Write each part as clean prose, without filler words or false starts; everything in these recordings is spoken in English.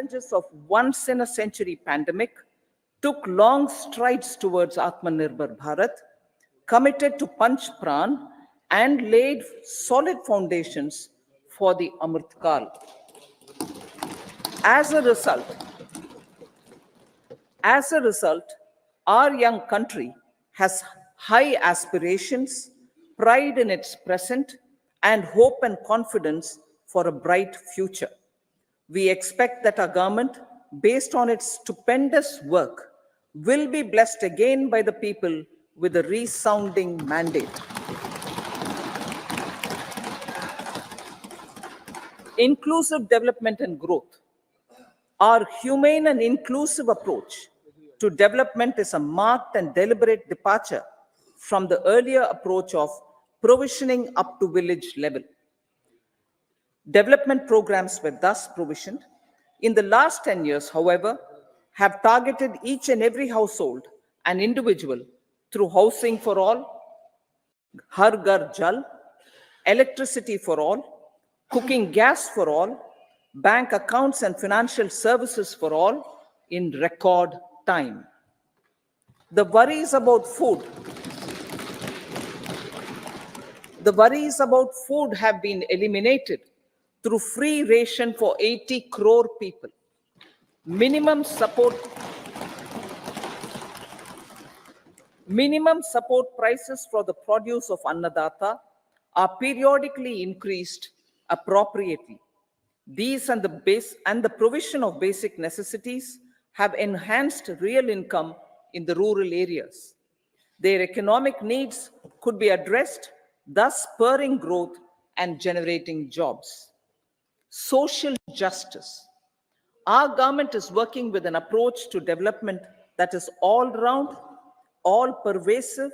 challenges of once-in-a-century pandemic, took long strides towards Atmanirbhar Bharat, committed to Panch Pran, and laid solid foundations for the Amrit Kal. As a result, our young country has high aspirations, pride in its present, and hope and confidence for a bright future. We expect that our government, based on its stupendous work, will be blessed again by the people with a resounding mandate. Inclusive development and growth. Our humane and inclusive approach to development is a marked and deliberate departure from the earlier approach of provisioning up to village level. Development programs were thus provisioned. In the last 10 years, however, have targeted each and every household and individual through housing for all, Har Ghar Jal, electricity for all, cooking gas for all, bank accounts and financial services for all in record time. The worries about food have been eliminated through free ration for 80 crore people. Minimum support prices for the produce of Annadata are periodically increased appropriately. These and the provision of basic necessities have enhanced real income in the rural areas. Their economic needs could be addressed, thus spurring growth and generating jobs. Social justice. Our government is working with an approach to development that is all-round, all-pervasive,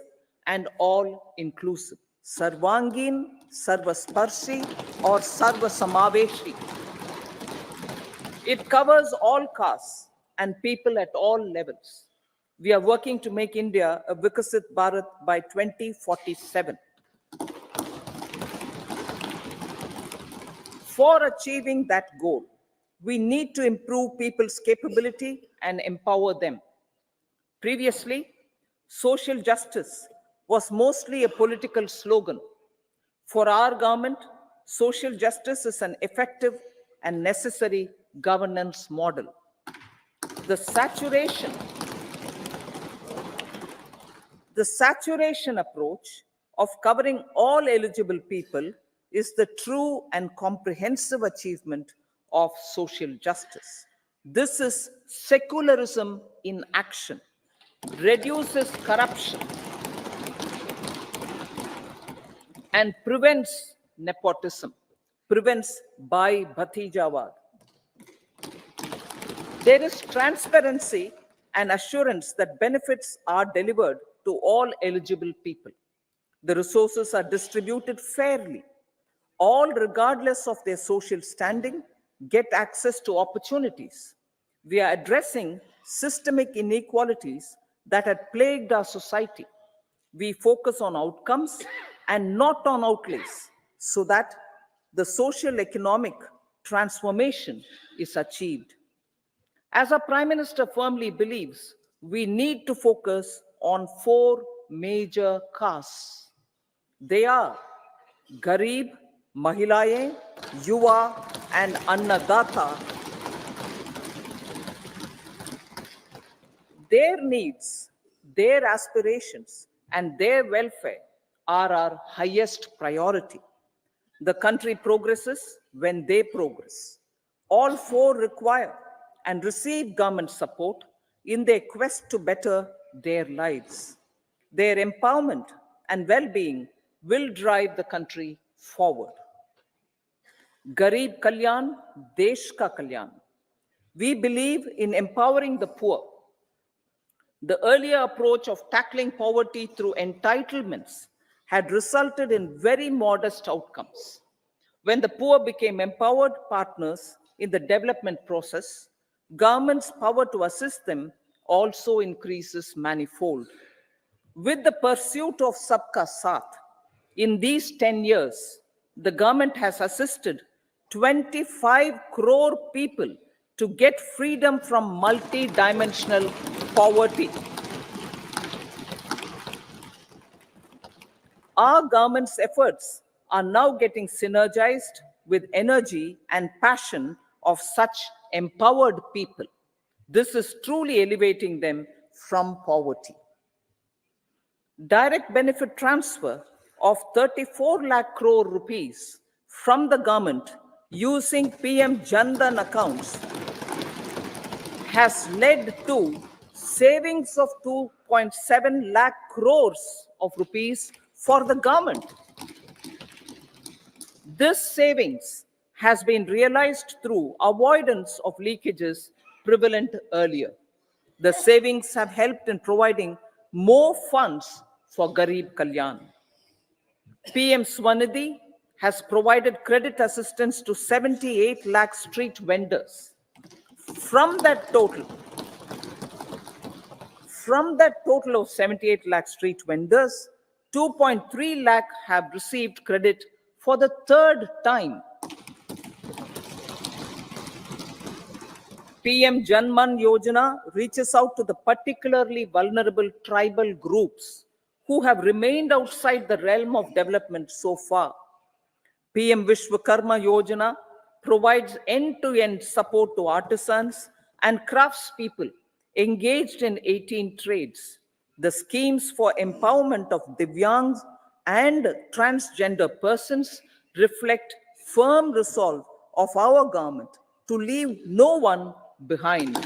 and all-inclusive. Sarvangin, Sarvasparshi, or Sarvasamaveshi. It covers all castes and people at all levels. We are working to make India a Vikasit Bharat by 2047. For achieving that goal, we need to improve people's capability and empower them. Previously, social justice was mostly a political slogan. For our government, social justice is an effective and necessary governance model. The saturation approach of covering all eligible people is the true and comprehensive achievement of social justice. This is secularism in action, reduces corruption, and prevents nepotism, prevents Bhai Bhatijawad. There is transparency and assurance that benefits are delivered to all eligible people. The resources are distributed fairly. All, regardless of their social standing, get access to opportunities. We are addressing systemic inequalities that had plagued our society. We focus on outcomes and not on outlays so that the social economic transformation is achieved. As our Prime Minister firmly believes, we need to focus on 4 major castes. They are Garib, Mahilaye, Yuva, and Annadata. Their needs, their aspirations, and their welfare are our highest priority. The country progresses when they progress. All 4 require and receive government support in their quest to better their lives. Their empowerment and well-being will drive the country forward. Garib Kalyan, Desh Ka Kalyan. We believe in empowering the poor. The earlier approach of tackling poverty through entitlements had resulted in very modest outcomes. When the poor became empowered partners in the development process, government's power to assist them also increases manifold. With the pursuit of Sabka Saath, in these 10 years, the government has assisted 25 crore people to get freedom from multi-dimensional poverty. Our government's efforts are now getting synergized with energy and passion of such empowered people. This is truly elevating them from poverty. Direct benefit transfer of 34 lakh crore rupees from the government using PM Jan Dhan accounts has led to savings of 2.7 lakh crores of rupees for the government. This savings has been realized through avoidance of leakages prevalent earlier. The savings have helped in providing more funds for Garib Kalyan. PM Swanidhi has provided credit assistance to 78 lakh street vendors. From that total of 78 lakh street vendors, 2.3 lakh have received credit for the third time. PM Janman Yojana reaches out to the particularly vulnerable tribal groups who have remained outside the realm of development so far. PM Vishwakarma Yojana provides end-to-end support to artisans and craftspeople engaged in 18 trades. The schemes for empowerment of Divyangs and transgender persons reflect firm resolve of our government to leave no one behind.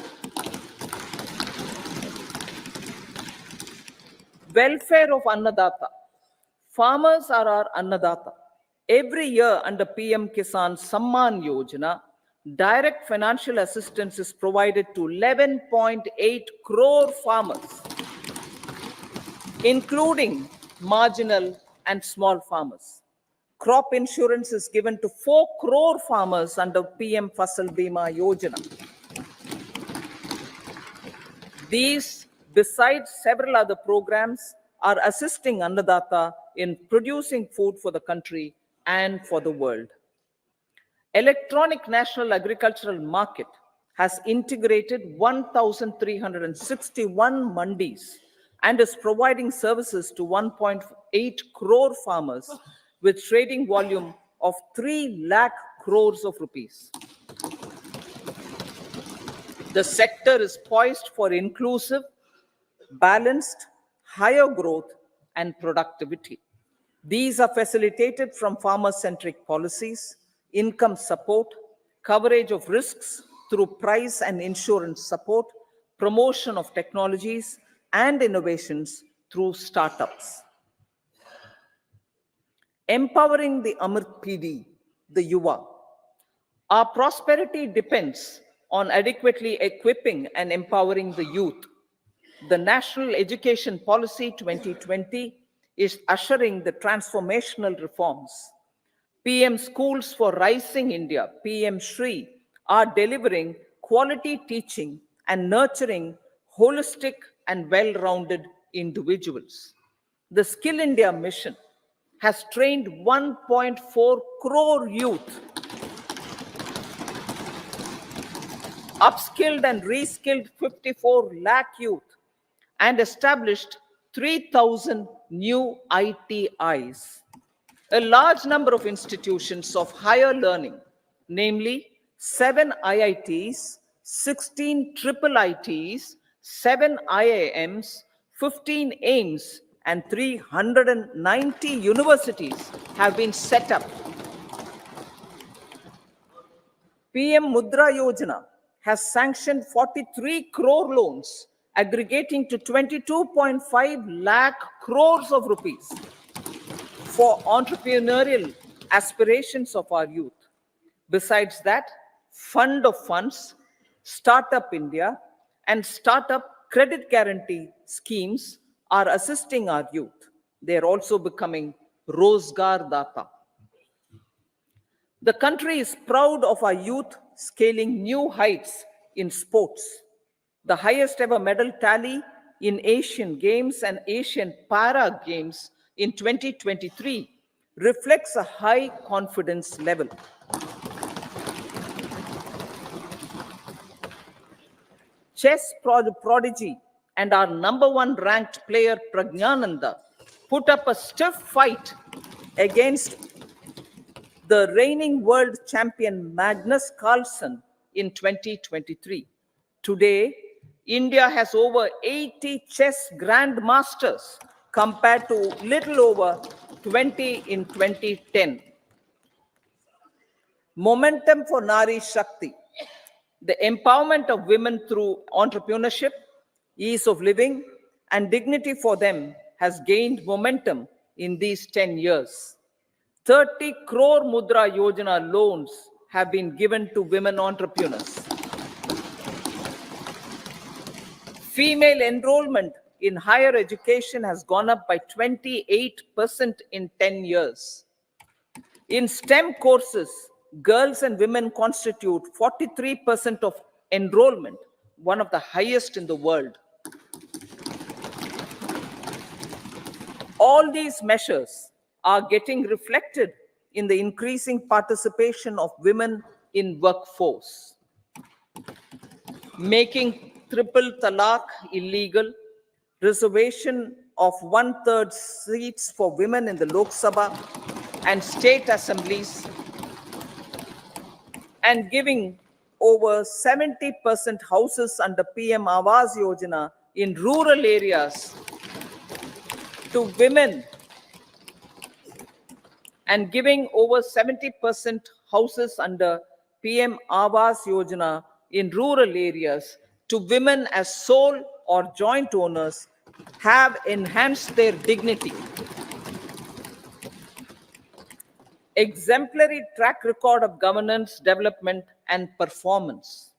Welfare of Annadata. Farmers are our Annadata. Every year under PM Kisan Samman Yojana, direct financial assistance is provided to 11.8 crore farmers, including marginal and small farmers. Crop insurance is given to 4 crore farmers under PM Fasal Bima Yojana. These, besides several other programs, are assisting Annadata in producing food for the country and for the world. Electronic National Agricultural Market has integrated 1,361 mandis and is providing services to 1.8 crore farmers with trading volume of 3 lakh crores of rupees. The sector is poised for inclusive, balanced, higher growth and productivity. These are facilitated from farmer-centric policies, income support, coverage of risks through price and insurance support, promotion of technologies and innovations through startups. Empowering the Amrit PD, the Yuva. Our prosperity depends on adequately equipping and empowering the youth. The National Education Policy 2020 is ushering the transformational reforms. PM Schools for Rising India, PM Shri, are delivering quality teaching and nurturing holistic and well-rounded individuals. The Skill India mission has trained 1.4 crore youth, upskilled and reskilled 54 lakh youth, and established 3,000 new ITIs. A large number of institutions of higher learning, namely 7 IITs, 16 triple ITs, 7 IIMs, 15 AIMS, and 390 universities have been set up. PM Mudra Yojana has sanctioned 43 crore loans aggregating to 22.5 lakh crores of rupees for entrepreneurial aspirations of our youth. Besides that, Fund of Funds, Startup India, and Startup Credit Guarantee schemes are assisting our youth. They are also becoming Rozgar Data. The country is proud of our youth scaling new heights in sports. The highest ever medal tally in Asian Games and Asian Para Games in 2023 reflects a high confidence level. chess prodigy and our number one ranked player Pragnananda put up a stiff fight against the reigning world champion Magnus Carlsen in 2023. Today, India has over 80 chess grandmasters compared to little over 20 in 2010. Momentum for Nari Shakti, the empowerment of women through entrepreneurship, ease of living, and dignity for them has gained momentum in these 10 years. 30 crore Mudra Yojana loans have been given to women entrepreneurs. Female enrollment in higher education has gone up by 28% in 10 years. In STEM courses, girls and women constitute 43% of enrollment, one of the highest in the world. All these measures are getting reflected in the increasing participation of women in workforce. Making triple talaq illegal, reservation of 1/3 seats for women in the Lok Sabha and state assemblies, and giving over 70% houses under PM Awas Yojana in rural areas to women, and giving over 70% houses under PM Awas Yojana in rural areas to women as sole or joint owners have enhanced their dignity. Exemplary track record of governance, development, and performance.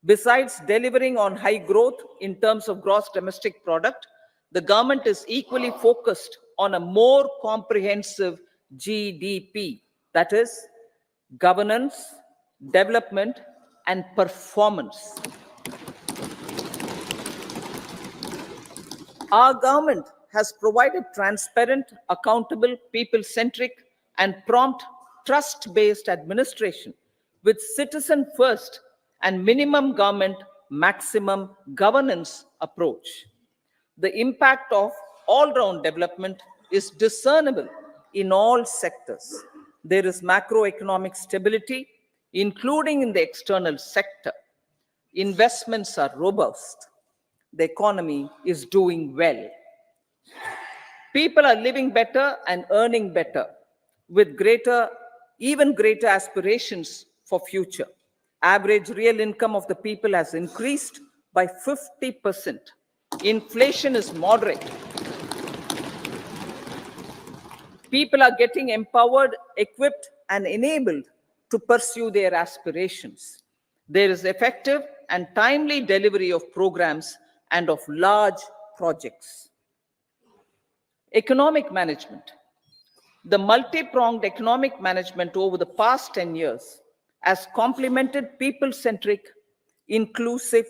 Besides delivering on high growth in terms of gross domestic product, the government is equally focused on a more comprehensive GDP, that is, governance, development, and performance. Our government has provided transparent, accountable, people-centric, and prompt, trust-based administration with citizen first and minimum government, maximum governance approach. The impact of all-round development is discernible in all sectors. There is macroeconomic stability, including in the external sector. Investments are robust. The economy is doing well. People are living better and earning better with even greater aspirations for future. Average real income of the people has increased by 50%. Inflation is moderate. People are getting empowered, equipped, and enabled to pursue their aspirations. There is effective and timely delivery of programs and of large projects. Economic management. The multi-pronged economic management over the past 10 years has complemented people-centric, inclusive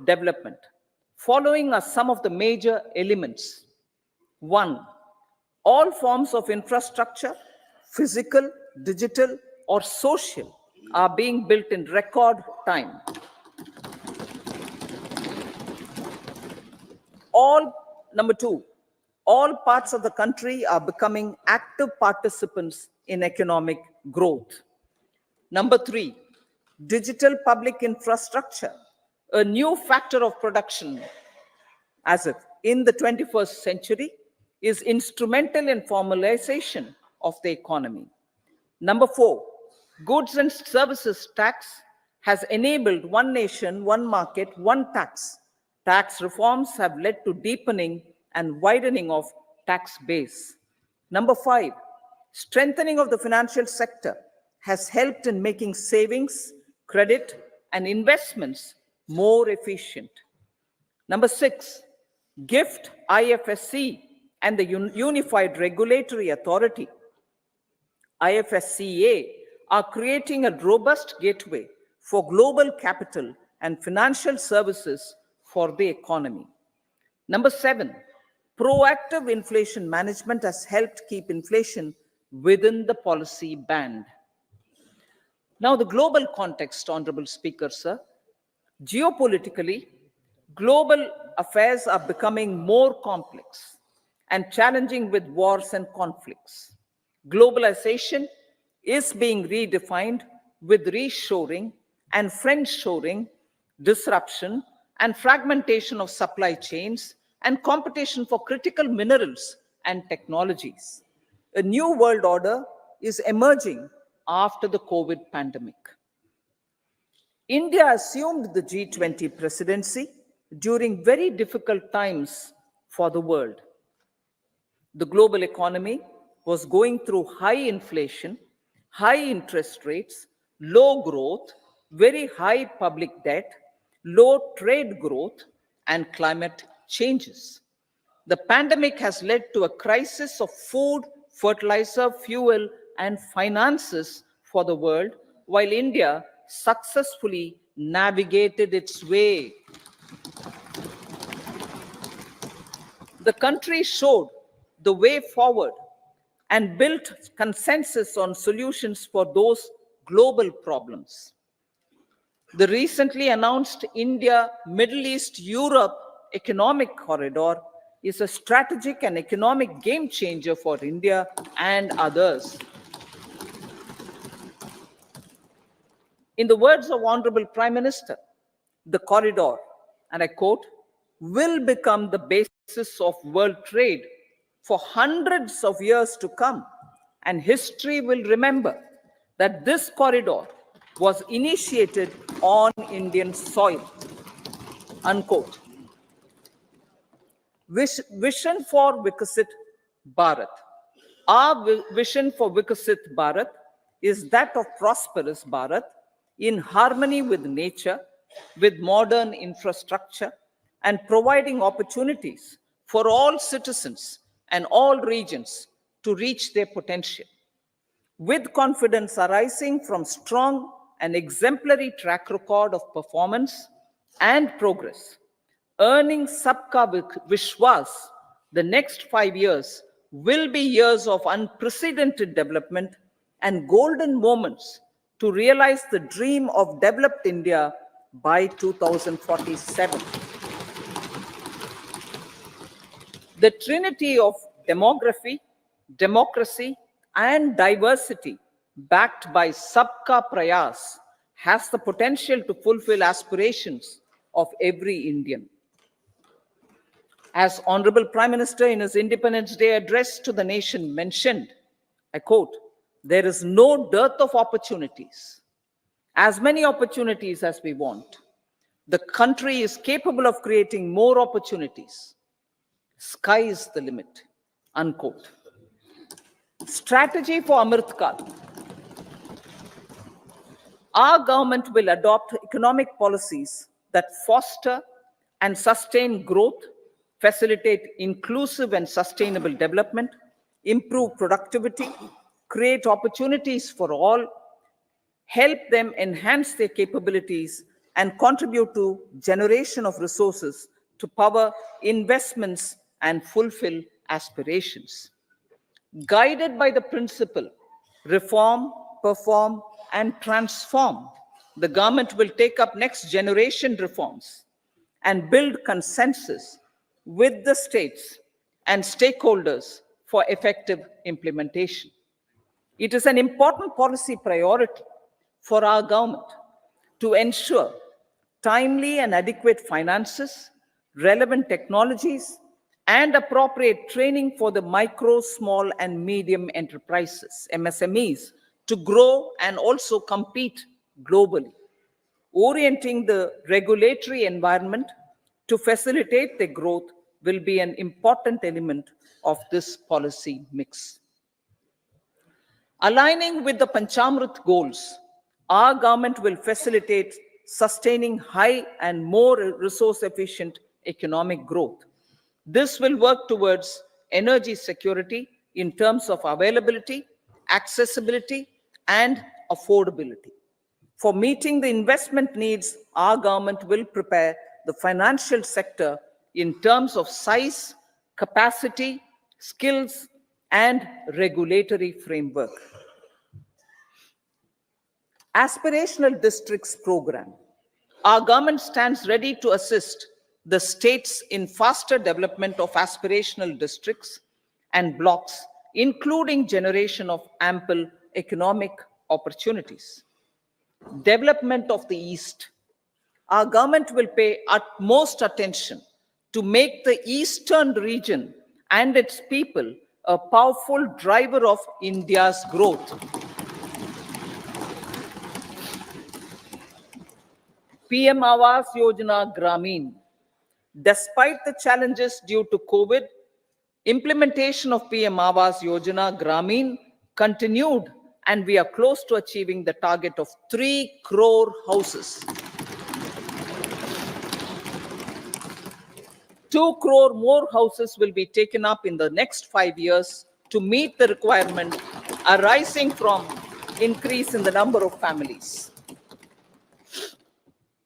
development. Following are some of the major elements. 1. All forms of infrastructure, physical, digital, or social, are being built in record time. Number 2, all parts of the country are becoming active participants in economic growth. Number 3, digital public infrastructure, a new factor of production as if in the 21st century, is instrumental in formalization of the economy. Number 4, goods and services tax has enabled one nation, one market, one tax. Tax reforms have led to deepening and widening of tax base. Number 5, strengthening of the financial sector has helped in making savings, credit, and investments more efficient. Number 6, GIFT IFSC and the Unified Regulatory Authority, IFSCA, are creating a robust gateway for global capital and financial services for the economy. Number 7, proactive inflation management has helped keep inflation within the policy band. Now, the global context, Honorable Speaker, sir. Geopolitically, Global affairs are becoming more complex and challenging with wars and conflicts. Globalization is being redefined with reshoring and friendshoring, disruption and fragmentation of supply chains, and competition for critical minerals and technologies. A new world order is emerging after the COVID pandemic. India assumed the G20 presidency during very difficult times for the world. The global economy was going through high inflation, high interest rates, low growth, very high public debt, low trade growth, and climate changes. The pandemic has led to a crisis of food, fertilizer, fuel, and finances for the world, while India successfully navigated its way. The country showed the way forward and built consensus on solutions for those global problems. The recently announced India Middle East Europe economic corridor is a strategic and economic game changer for India and others. In the words of Honorable Prime Minister, the corridor, and I quote, will become the basis of world trade for hundreds of years to come. And history will remember that this corridor was initiated on Indian soil, unquote. Vision for Vikasit Bharat. Our vision for Vikasit Bharat is that of prosperous Bharat in harmony with nature, with modern infrastructure, and providing opportunities for all citizens and all regions to reach their potential. With confidence arising from strong and exemplary track record of performance and progress, earning Sabka Vishwas, the next 5 years will be years of unprecedented development and golden moments to realize the dream of developed India by 2047. The trinity of demography, democracy, and diversity, backed by Sabka Prayas, has the potential to fulfill aspirations of every Indian. As Honorable Prime Minister in his Independence Day address to the nation mentioned, I quote, there is no dearth of opportunities, as many opportunities as we want. The country is capable of creating more opportunities. Sky is the limit, unquote. Strategy for Amritkal. Our government will adopt economic policies that foster and sustain growth, facilitate inclusive and sustainable development, improve productivity, create opportunities for all, help them enhance their capabilities, and contribute to generation of resources to power investments and fulfill aspirations. Guided by the principle, reform, perform, and transform, the government will take up next generation reforms and build consensus with the states and stakeholders for effective implementation. It is an important policy priority for our government to ensure timely and adequate finances, relevant technologies, and appropriate training for the micro, small, and medium enterprises, MSMEs, to grow and also compete globally. Orienting the regulatory environment to facilitate their growth will be an important element of this policy mix. Aligning with the Panchamrit goals, our government will facilitate sustaining high and more resource-efficient economic growth. This will work towards energy security in terms of availability, accessibility, and affordability. For meeting the investment needs, our government will prepare the financial sector in terms of size, capacity, skills, and regulatory framework. Aspirational Districts Program. Our government stands ready to assist the states in faster development of aspirational districts and blocks, including generation of ample economic opportunities. Development of the East. Our government will pay utmost attention to make the eastern region and its people a powerful driver of India's growth. PM Awas Yojana Gramin. Despite the challenges due to COVID, implementation of PM Awas Yojana Gramin continued, and we are close to achieving the target of 3 crore houses. 2 crore more houses will be taken up in the next 5 years to meet the requirement arising from increase in the number of families.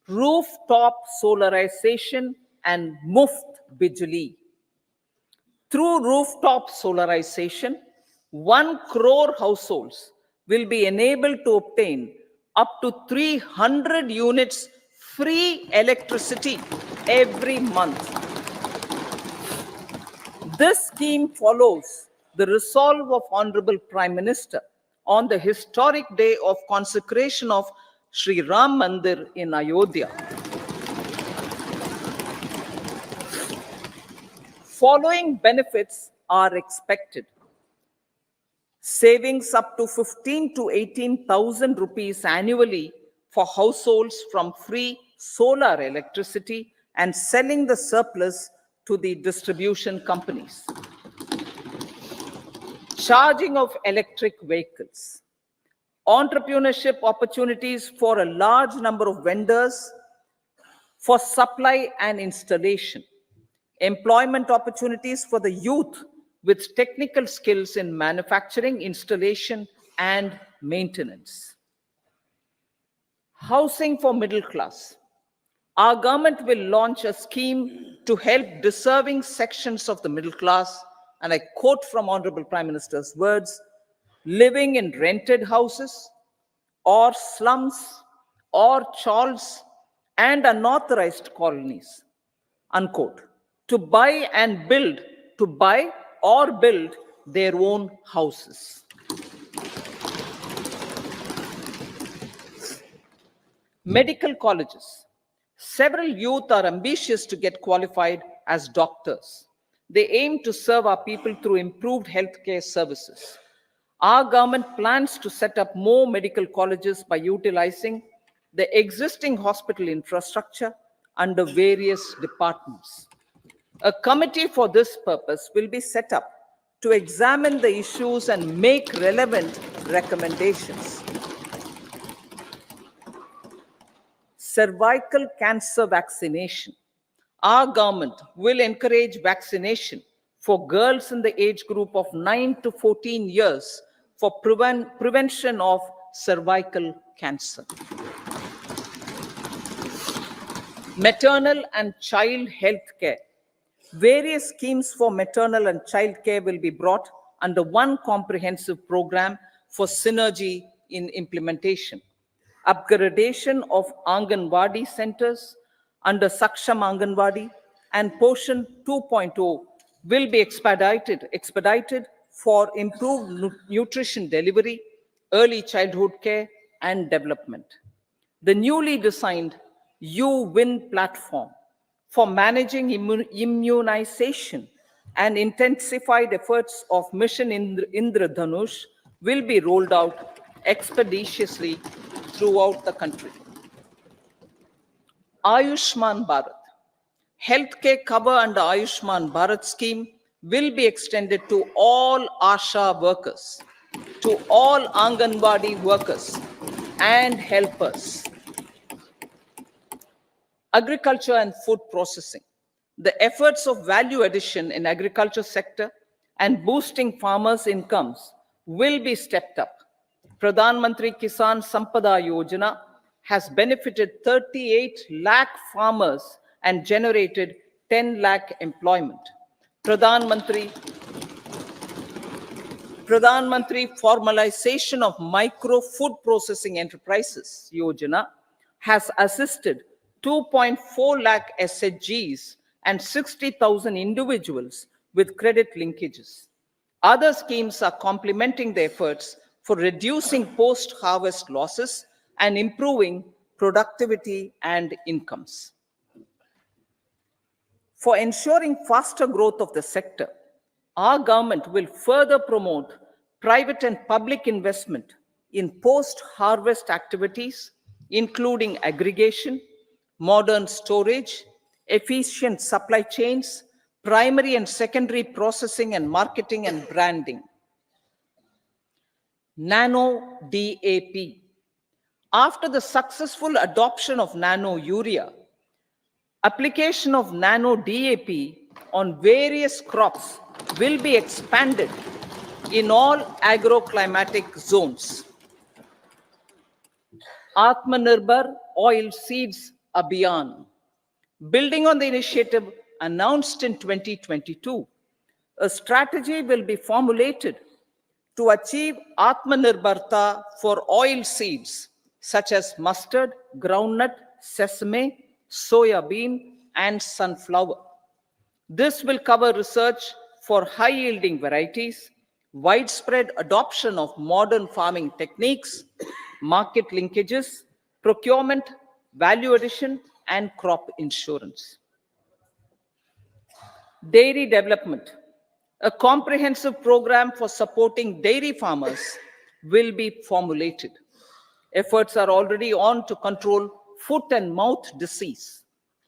Rooftop solarization and Muft Bijli. Through rooftop solarization, 1 crore households will be enabled to obtain up to 300 units free electricity every month. This scheme follows the resolve of Honorable Prime Minister on the historic day of consecration of Sri Ram Mandir in Ayodhya. Following benefits are expected. Savings up to 15 to 18,000 rupees annually for households from free solar electricity and selling the surplus to the distribution companies. Charging of electric vehicles. Entrepreneurship opportunities for a large number of vendors for supply and installation. Employment opportunities for the youth with technical skills in manufacturing, installation, and maintenance. Housing for middle class. Our government will launch a scheme to help deserving sections of the middle class, and I quote from Honorable Prime Minister's words, living in rented houses or slums or chawls and unauthorized colonies, unquote, to buy or build their own houses. Medical colleges. Several youth are ambitious to get qualified as doctors. They aim to serve our people through improved healthcare services. Our government plans to set up more medical colleges by utilizing the existing hospital infrastructure under various departments. A committee for this purpose will be set up to examine the issues and make relevant recommendations. Cervical cancer vaccination. Our government will encourage vaccination for girls in the age group of 9 to 14 years for prevention of cervical cancer. Maternal and child health care. Various schemes for maternal and child care will be brought under one comprehensive program for synergy in implementation. Upgradation of Anganwadi centers under Saksham Anganwadi and Poshan 2.0 will be expedited for improved nutrition delivery, early childhood care, and development. The newly designed U-Win platform for managing immunization and intensified efforts of Mission Indradhanush will be rolled out expeditiously throughout the country. Ayushman Bharat. Healthcare cover under Ayushman Bharat scheme will be extended to all ASHA workers, to all Anganwadi workers and helpers. Agriculture and food processing. The efforts of value addition in agriculture sector and boosting farmers' incomes will be stepped up. Pradhan Mantri Kisan Sampada Yojana has benefited 38 lakh farmers and generated 10 lakh employment. Pradhan Mantri Formalization of Micro Food Processing Enterprises Yojana has assisted 2.4 lakh SHGs, and 60,000 individuals with credit linkages. Other schemes are complementing the efforts for reducing post harvest losses and improving productivity and incomes. For ensuring faster growth of the sector, our government will further promote private and public investment in post harvest activities, including aggregation, modern storage, efficient supply chains, primary and secondary processing and marketing and branding. Nano DAP. After the successful adoption of nano urea, application of nano DAP on various crops will be expanded in all agroclimatic zones. Atmanirbhar Oil Seeds Abhiyan. Building on the initiative announced in 2022, a strategy will be formulated to achieve Atmanirbharta for oil seeds such as mustard, groundnut, sesame, soya bean, and sunflower. This will cover research for high-yielding varieties, widespread adoption of modern farming techniques, market linkages, procurement, value addition, and crop insurance. Dairy development. A comprehensive program for supporting dairy farmers will be formulated. Efforts are already on to control foot and mouth disease.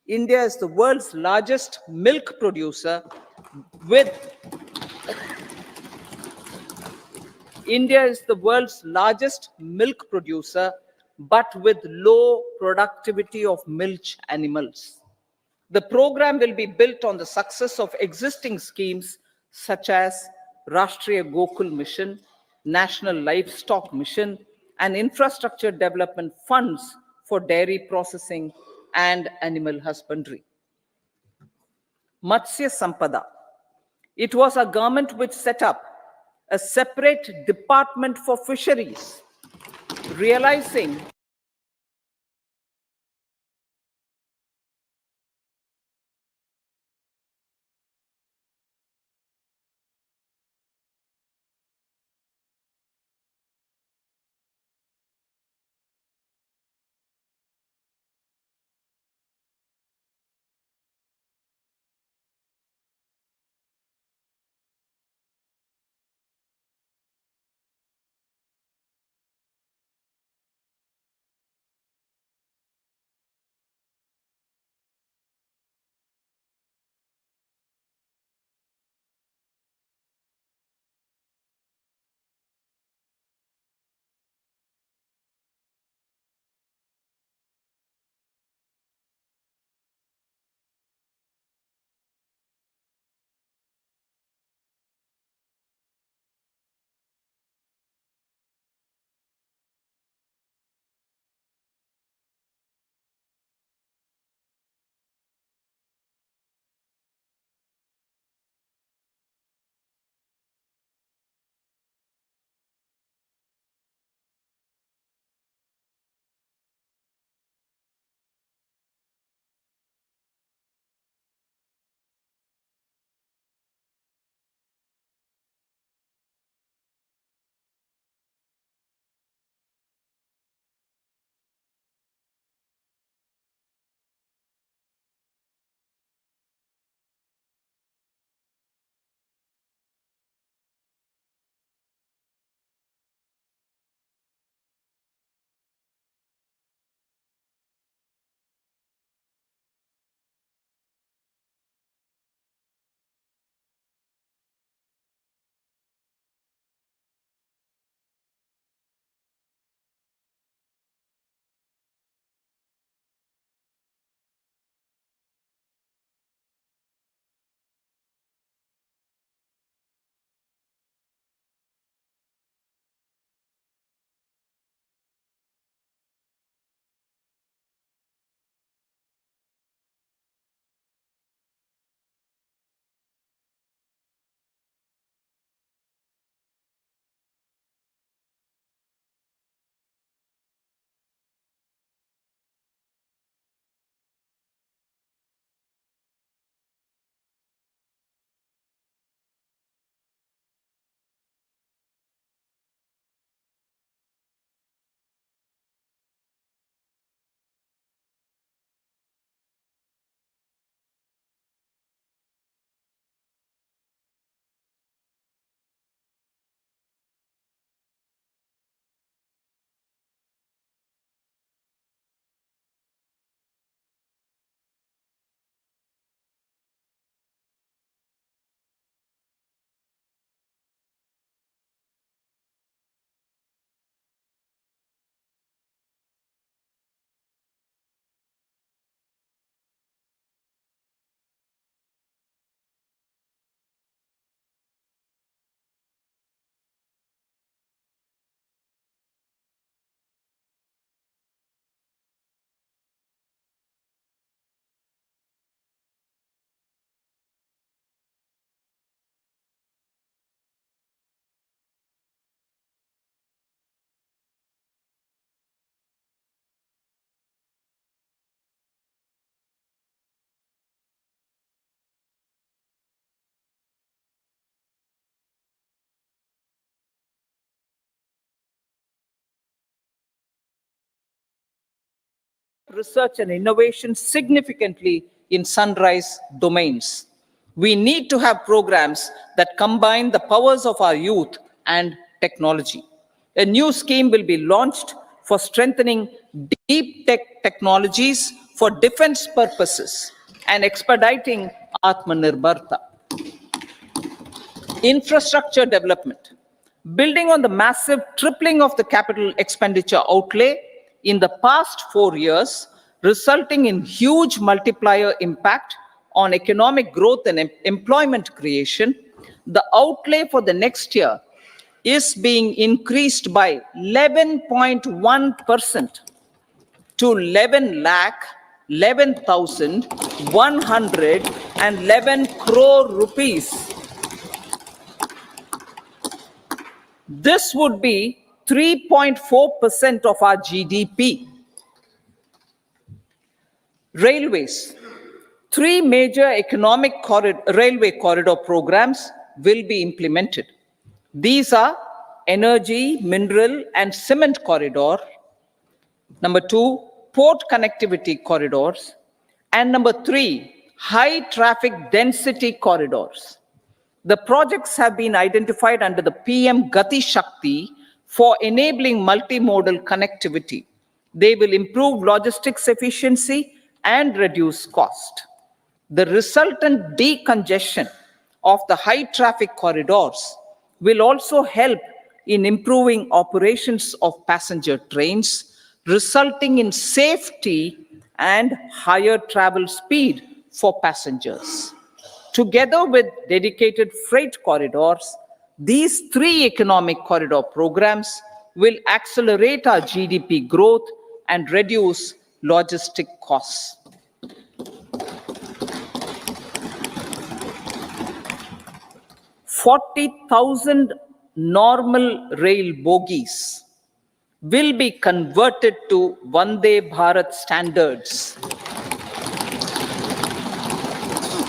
India is the world's largest milk producer with India is the world's largest milk producer, but with low productivity of milch animals. The program will be built on the success of existing schemes such as Rashtriya Gokul Mission, National Livestock Mission, and infrastructure development funds for dairy processing and animal husbandry. Matsya Sampada. It was our government which set up a separate department for fisheries, realizing research and innovation significantly in sunrise domains. We need to have programs that combine the powers of our youth and technology. A new scheme will be launched for strengthening deep tech technologies for defense purposes and expediting Atmanirbharta. Infrastructure development. Building on the massive tripling of the capital expenditure outlay in the past 4 years, resulting in huge multiplier impact on economic growth and employment creation, the outlay for the next year is being increased by 11.1% to 11,111 crore rupees. This would be 3.4% of our GDP. Railways. 3 major railway corridor programs will be implemented. These are energy, mineral, and cement corridor. Number 2, port connectivity corridors. And number 3, high traffic density corridors. The projects have been identified under the PM Gati Shakti for enabling multimodal connectivity. They will improve logistics efficiency and reduce cost. The resultant decongestion of the high traffic corridors will also help in improving operations of passenger trains, resulting in safety and higher travel speed for passengers. Together with dedicated freight corridors, these 3 economic corridor programs will accelerate our GDP growth and reduce logistic costs. 40,000 normal rail bogies will be converted to Vande Bharat standards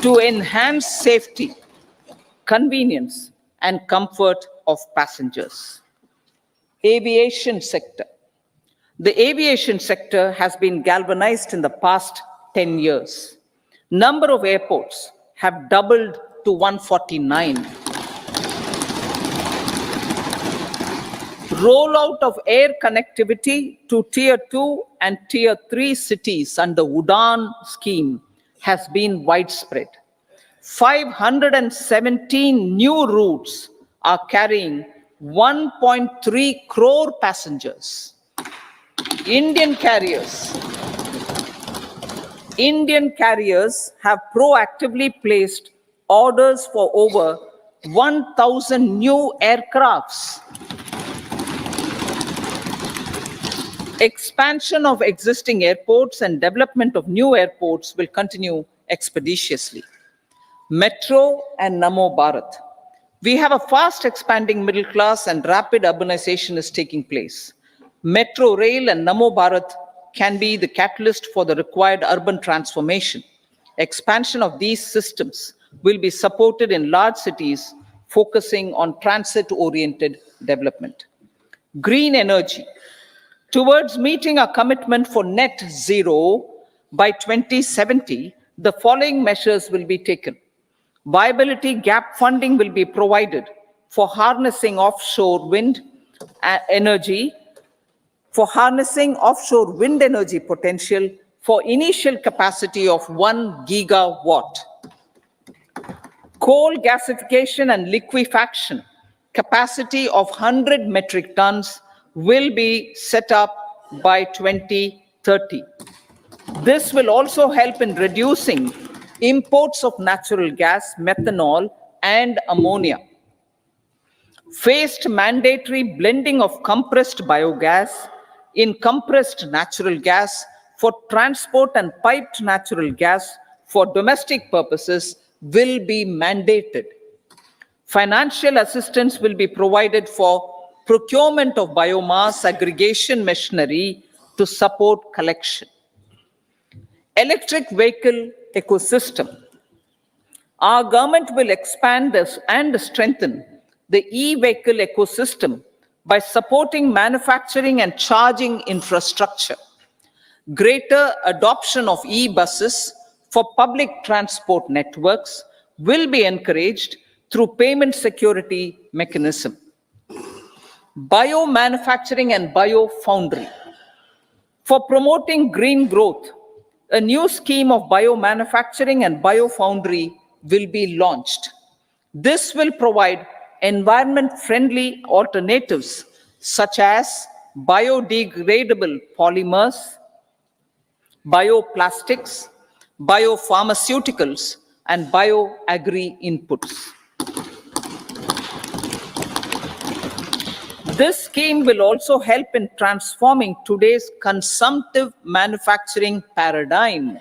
to enhance safety, convenience, and comfort of passengers. Aviation sector. The aviation sector has been galvanized in the past 10 years. Number of airports have doubled to 149. Rollout of air connectivity to Tier 2 and Tier 3 cities under UDAN scheme has been widespread. 517 new routes are carrying 1.3 crore passengers. Indian carriers have proactively placed orders for over 1,000 new aircrafts. Expansion of existing airports and development of new airports will continue expeditiously. Metro and Namo Bharat. We have a fast expanding middle class and rapid urbanization is taking place. Metro rail and Namo Bharat can be the catalyst for the required urban transformation. Expansion of these systems will be supported in large cities, focusing on transit-oriented development. Green energy. Towards meeting our commitment for net zero by 2070, the following measures will be taken. Viability gap funding will be provided for harnessing offshore wind energy potential for initial capacity of 1 gigawatt. Coal gasification and liquefaction capacity of 100 metric tons will be set up by 2030. This will also help in reducing imports of natural gas, methanol, and ammonia. Phased mandatory blending of compressed biogas in compressed natural gas for transport and piped natural gas for domestic purposes will be mandated. Financial assistance will be provided for procurement of biomass aggregation machinery to support collection. Electric vehicle ecosystem. Our government will expand this and strengthen the e-vehicle ecosystem by supporting manufacturing and charging infrastructure. Greater adoption of e-buses for public transport networks will be encouraged through payment security mechanism. Biomanufacturing and biofoundry. For promoting green growth, a new scheme of biomanufacturing and biofoundry will be launched. This will provide environment-friendly alternatives such as biodegradable polymers, bioplastics, biopharmaceuticals, and bioagri inputs. This scheme will also help in transforming today's consumptive manufacturing paradigm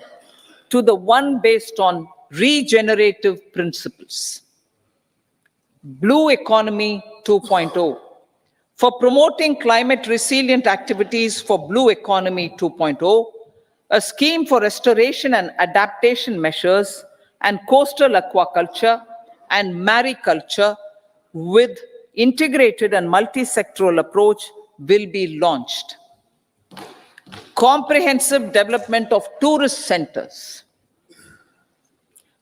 to the one based on regenerative principles. Blue Economy 2.0. For promoting climate resilient activities for Blue Economy 2.0, a scheme for restoration and adaptation measures and coastal aquaculture and mariculture with integrated and multi-sectoral approach will be launched. Comprehensive development of tourist centers.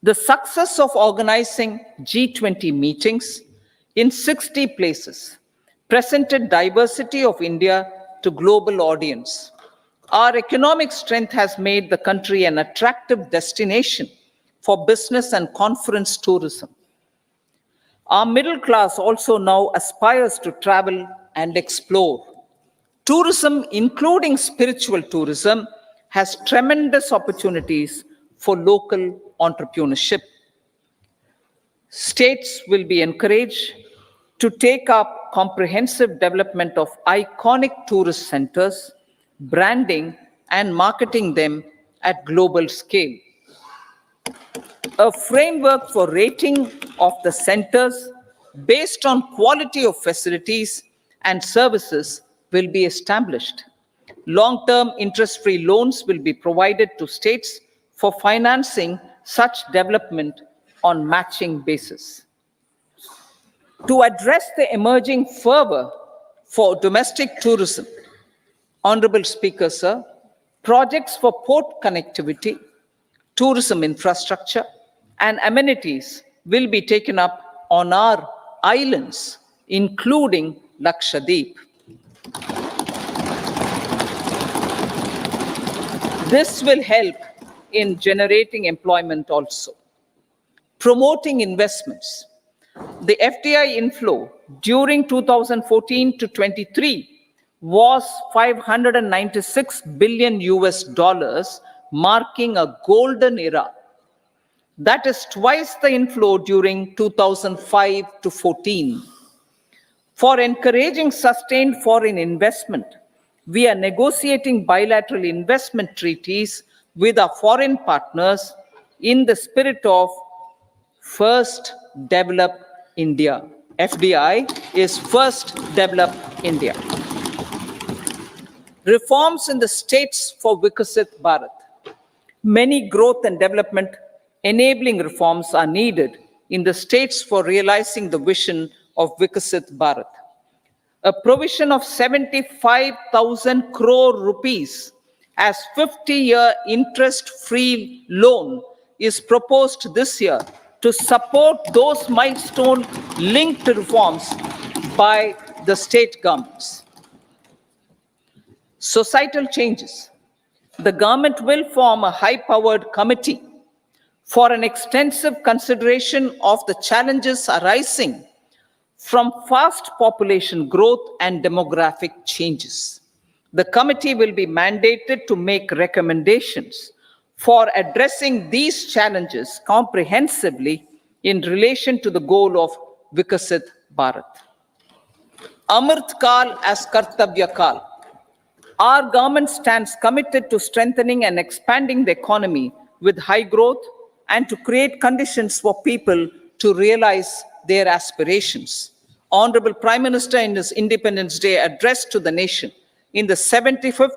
The success of organizing G20 meetings in 60 places presented diversity of India to global audience. Our economic strength has made the country an attractive destination for business and conference tourism. Our middle class also now aspires to travel and explore. Tourism, including spiritual tourism, has tremendous opportunities for local entrepreneurship. States will be encouraged to take up comprehensive development of iconic tourist centers, branding and marketing them at global scale. A framework for rating of the centers based on quality of facilities and services will be established. Long-term interest-free loans will be provided to states for financing such development on matching basis. To address the emerging fervor for domestic tourism, Honorable Speaker, sir, projects for port connectivity, tourism infrastructure, and amenities will be taken up on our islands, including Lakshadweep. This will help in generating employment also. Promoting investments. The FDI inflow during 2014 to 23 was 596 billion US dollars, marking a golden era. That is twice the inflow during 2005 to 14. For encouraging sustained foreign investment, we are negotiating bilateral investment treaties with our foreign partners in the spirit of First Develop India. FDI is First Develop India. Reforms in the states for Vikasit Bharat. Many growth and development enabling reforms are needed in the states for realizing the vision of Vikasit Bharat. A provision of 75,000 crore rupees as 50-year interest-free loan is proposed this year to support those milestone-linked reforms by the state governments. Societal changes. The government will form a high-powered committee for an extensive consideration of the challenges arising from fast population growth and demographic changes. The committee will be mandated to make recommendations for addressing these challenges comprehensively in relation to the goal of Vikasit Bharat. Amrit Kal as Kartavya Kal. Our government stands committed to strengthening and expanding the economy with high growth and to create conditions for people to realize their aspirations. Honorable Prime Minister, in his Independence Day address to the nation in the 75th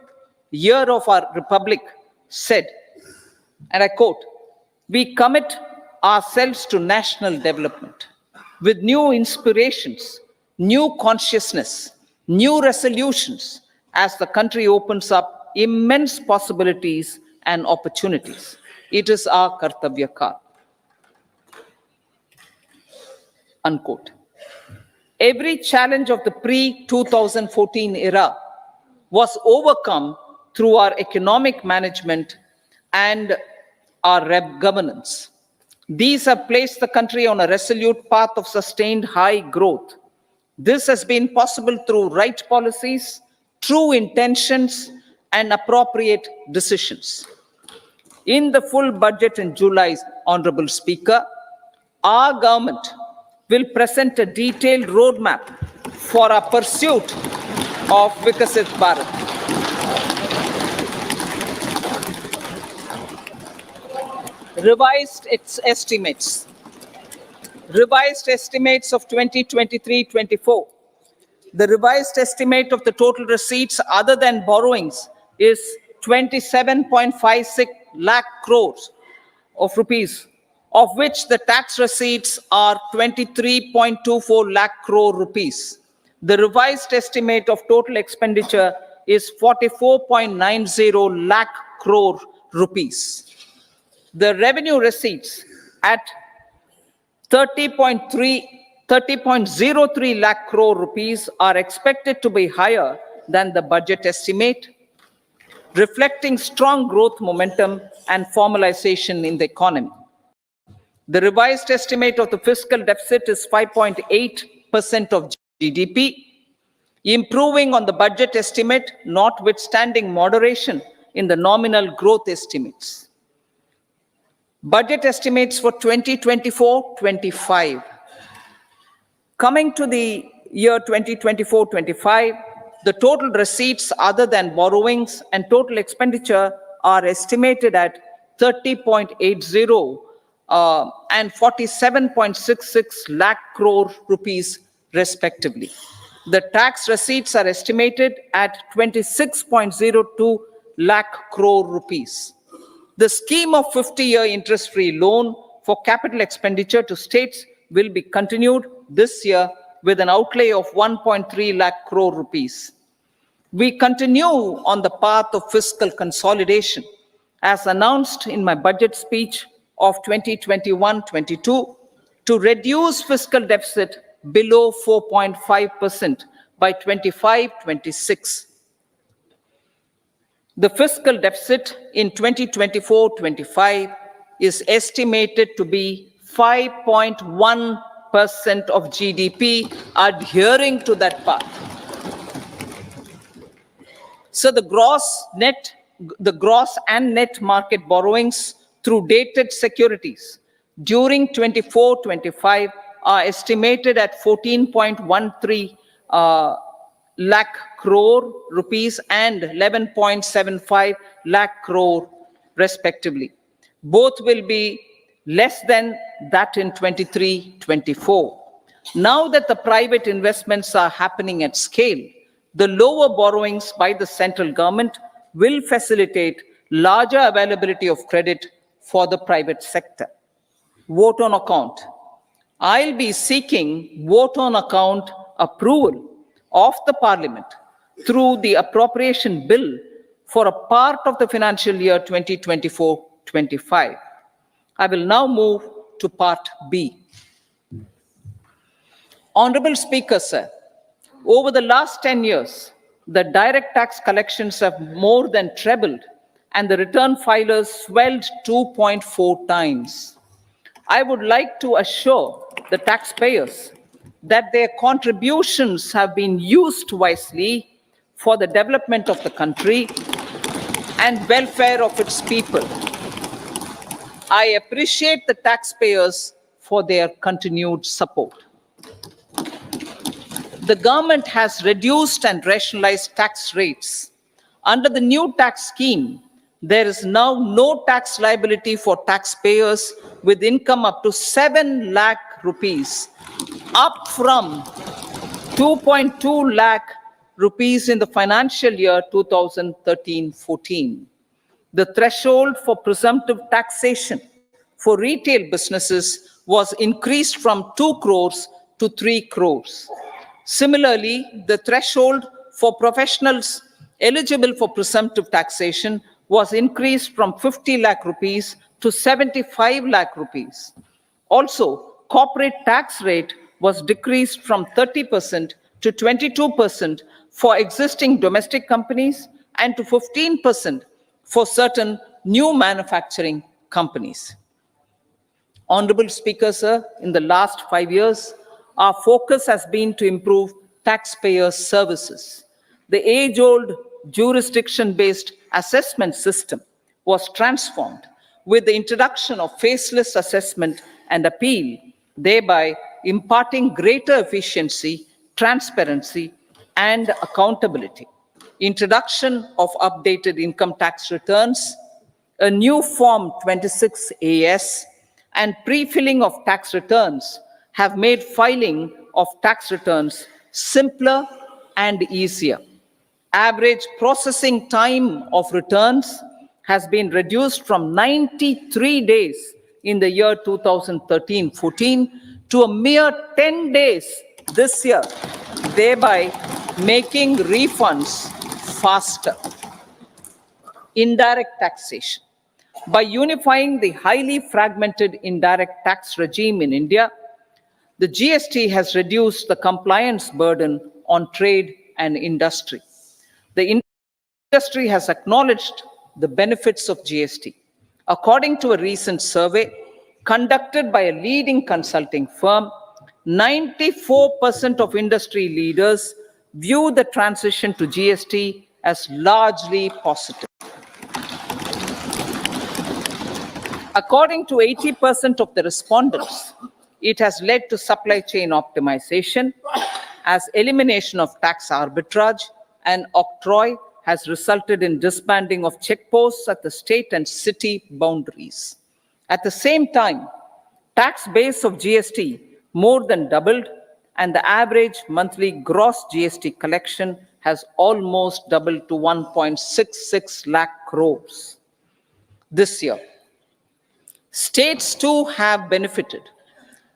year of our Republic, said, and I quote, "We commit ourselves to national development with new inspirations, new consciousness, new resolutions as the country opens up immense possibilities and opportunities. It is our kartavya kal. Unquote. Every challenge of the pre-2014 era was overcome through our economic management and our governance. These have placed the country on a resolute path of sustained high growth. This has been possible through right policies, true intentions, and appropriate decisions. In the full budget in July, Honorable Speaker, our government will present a detailed roadmap for our pursuit of Vikasit Bharat. Revised estimates of 2023-24. The revised estimate of the total receipts other than borrowings is 27.56 lakh crores of rupees, of which the tax receipts are 23.24 lakh crore rupees. The revised estimate of total expenditure is 44.90 lakh crore rupees. The revenue receipts at 30.03 lakh crore rupees are expected to be higher than the budget estimate, reflecting strong growth momentum and formalization in the economy. The revised estimate of the fiscal deficit is 5.8% of GDP, improving on the budget estimate, notwithstanding moderation in the nominal growth estimates. Budget estimates for 2024-25. Coming to the year 2024-25, the total receipts other than borrowings and total expenditure are estimated at 30.80 and 47.66 lakh crore rupees respectively. The tax receipts are estimated at 26.02 lakh crore rupees. The scheme of 50-year interest-free loan for capital expenditure to states will be continued this year with an outlay of 1.3 lakh crore rupees. We continue on the path of fiscal consolidation, as announced in my budget speech of 2021-22, to reduce fiscal deficit below 4.5% by 25-26. The fiscal deficit in 2024-25 is estimated to be 5.1% of GDP, adhering to that path. So the gross and net market borrowings through dated securities during 24-25 are estimated at 14.13 lakh crore rupees and 11.75 lakh crore respectively. Both will be less than that in 23-24. Now that the private investments are happening at scale, the lower borrowings by the central government will facilitate larger availability of credit for the private sector. Vote on account. I'll be seeking vote on account approval of the Parliament through the appropriation bill for a part of the financial year 2024-25. I will now move to part B. Honorable Speaker, sir, over the last 10 years, the direct tax collections have more than trebled and the return filers swelled 2.4 times. I would like to assure the taxpayers that their contributions have been used wisely for the development of the country and welfare of its people. I appreciate the taxpayers for their continued support. The government has reduced and rationalized tax rates. Under the new tax scheme, there is now no tax liability for taxpayers with income up to 7 lakh rupees, up from 2.2 lakh rupees in the financial year 2013-14. The threshold for presumptive taxation for retail businesses was increased from 2 crores to 3 crores. Similarly, the threshold for professionals eligible for presumptive taxation was increased from 50 lakh rupees to 75 lakh rupees. Also, corporate tax rate was decreased from 30% to 22% for existing domestic companies and to 15% for certain new manufacturing companies. Honorable Speaker, sir, in the last 5 years, our focus has been to improve taxpayer services. The age-old jurisdiction-based assessment system was transformed with the introduction of faceless assessment and appeal, thereby imparting greater efficiency, transparency, and accountability. Introduction of updated income tax returns, a new Form 26AS, and pre-filling of tax returns have made filing of tax returns simpler and easier. Average processing time of returns has been reduced from 93 days in the year 2013-14 to a mere 10 days this year, thereby making refunds faster. Indirect taxation. By unifying the highly fragmented indirect tax regime in India, the GST has reduced the compliance burden on trade and industry. The industry has acknowledged the benefits of GST. According to a recent survey conducted by a leading consulting firm, 94% of industry leaders view the transition to GST as largely positive. According to 80% of the respondents, it has led to supply chain optimization, as elimination of tax arbitrage and octroi has resulted in disbanding of checkposts at the state and city boundaries. At the same time, tax base of GST more than doubled, and the average monthly gross GST collection has almost doubled to 1.66 lakh crores this year. States too have benefited.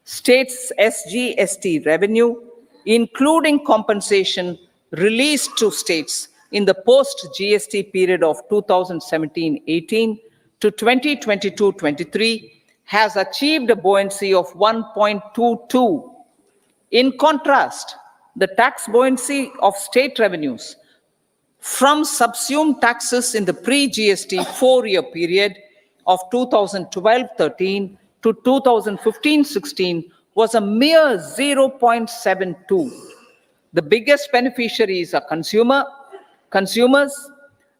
States' SGST revenue, including compensation released to states in the post-GST period of 2017-18 to 2022-23, has achieved a buoyancy of 1.22. In contrast, the tax buoyancy of state revenues from subsumed taxes in the pre-GST four-year period of 2012-13 to 2015-16 was a mere 0.72. The biggest beneficiaries are consumers,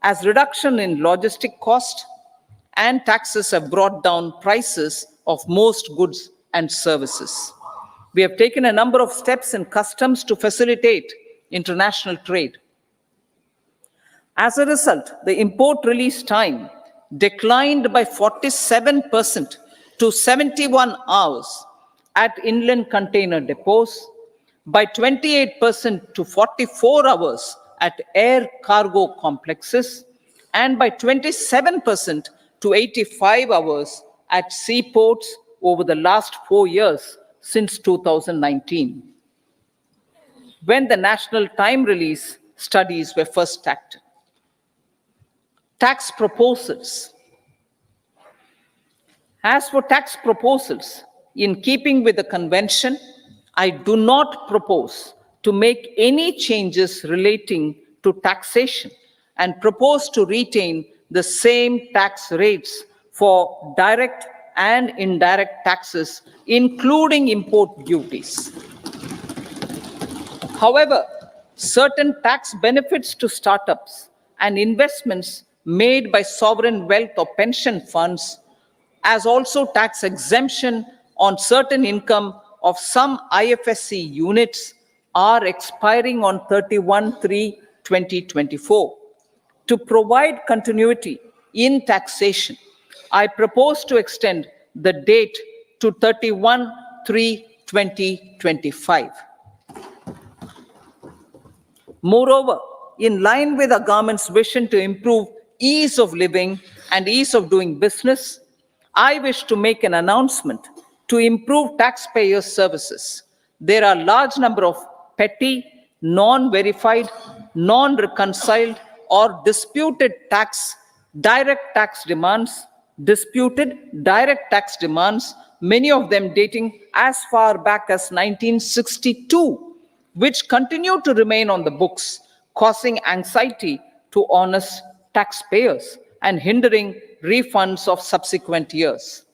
as reduction in logistic cost and taxes have brought down prices of most goods and services. We have taken a number of steps in customs to facilitate international trade. As a result, the import release time declined by 47% to 71 hours at inland container depots, by 28% to 44 hours at air cargo complexes, and by 27% to 85 hours at seaports over the last 4 years since 2019, when the national time release studies were first started. Tax proposals. As for tax proposals, in keeping with the convention, I do not propose to make any changes relating to taxation and propose to retain the same tax rates for direct and indirect taxes, including import duties. However, certain tax benefits to startups and investments made by sovereign wealth or pension funds, as also tax exemption on certain income of some IFSC units, are expiring on 31/3/2024. To provide continuity in taxation, I propose to extend the date to 31/3/2025. Moreover, in line with our government's vision to improve ease of living and ease of doing business, I wish to make an announcement to improve taxpayer services. There are a large number of petty, non-verified, non-reconciled, or disputed direct tax demands, many of them dating as far back as 1962, which continue to remain on the books, causing anxiety to honest taxpayers and hindering refunds of subsequent years.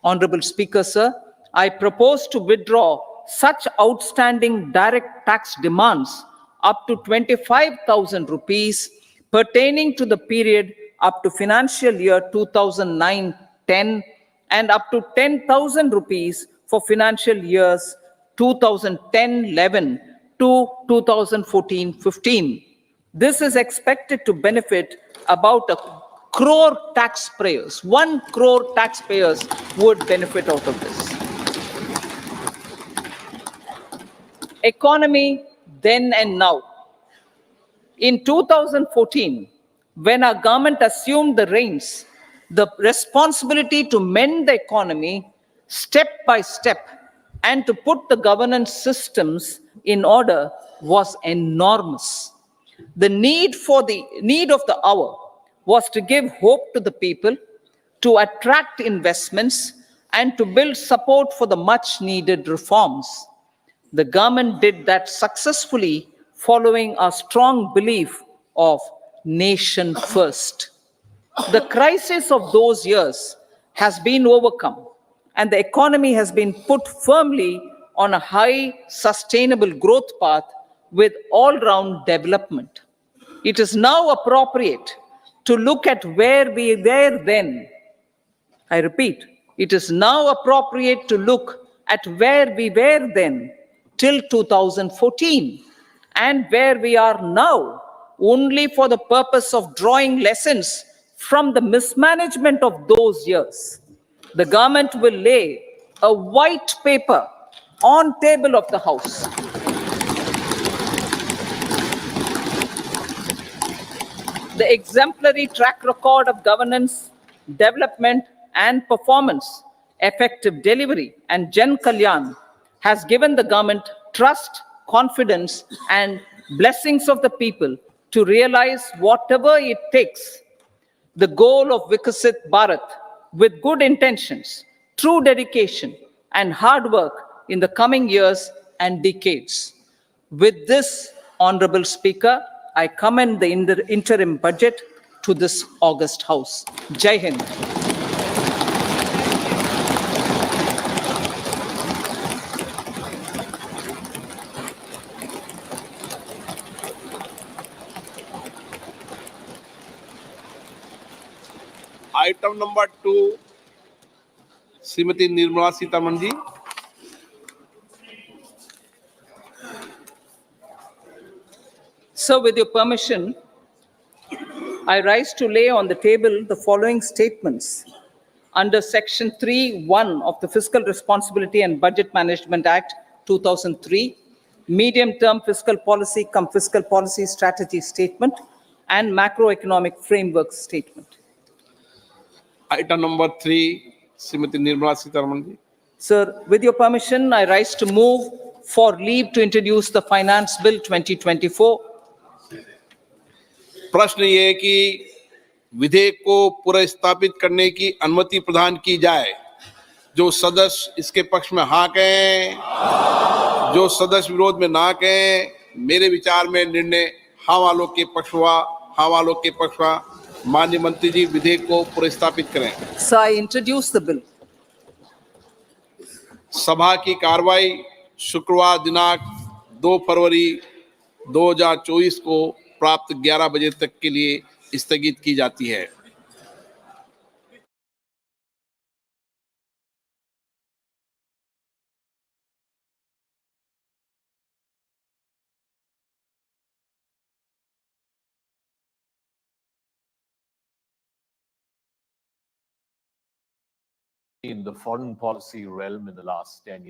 Honorable Speaker, sir, I propose to withdraw such outstanding direct tax demands up to 25,000 rupees pertaining to the period up to financial year 2009-10 and up to 10,000 rupees for financial years 2010-11 to 2014-15. This is expected to benefit about a crore taxpayers. 1 crore taxpayers would benefit out of this. Economy then and now. In 2014, when our government assumed the reins, the responsibility to mend the economy step by step and to put the governance systems in order was enormous. The need of the hour was to give hope to the people, to attract investments, and to build support for the much needed reforms. The government did that successfully, following a strong belief of nation first. The crisis of those years has been overcome, and the economy has been put firmly on a high, sustainable growth path with all-round development. It is now appropriate to look at where we were then. I repeat, it is now appropriate to look at where we were then till 2014 and where we are now, only for the purpose of drawing lessons from the mismanagement of those years. The government will lay a white paper on table of the House. The exemplary track record of governance, development, and performance, effective delivery, and Jan Kalyan has given the government trust, confidence, and blessings of the people to realize whatever it takes. The goal of Vikasit Bharat with good intentions, true dedication, and hard work in the coming years and decades. With this, Honorable Speaker, I commend the interim budget to this august House. Jai Hind. Item number 2 Shrimati Nirmala Sitharaman ji. So, with your permission, I rise to lay on the table the following statements under Section 3(1) of the Fiscal Responsibility and Budget Management Act 2003, medium-term fiscal policy cum fiscal policy strategy statement, and macroeconomic framework statement. Item number 3 Shrimati Nirmala Sitharaman ji. Sir, with your permission, I rise to move for leave to introduce the Finance Bill 2024. प्रश्न ये है कि विधेयक को पुनर्स्थापित करने की अनुमति प्रदान की जाए। जो सदस्य इसके पक्ष में हाँ कहें, जो सदस्य विरोध में ना कहें। मेरे विचार में निर्णय हाँ वालों के पक्ष हुआ, हाँ वालों के पक्ष हुआ। माननीय मंत्री जी विधेयक को पुनर्स्थापित करें। So I introduce the bill. सभा की कार्रवाई शुक्रवार दिनांक 2 फरवरी 2024 को प्राप्त 11 बजे तक के लिए स्थगित की जाती है। in the foreign policy realm in the last 10 years.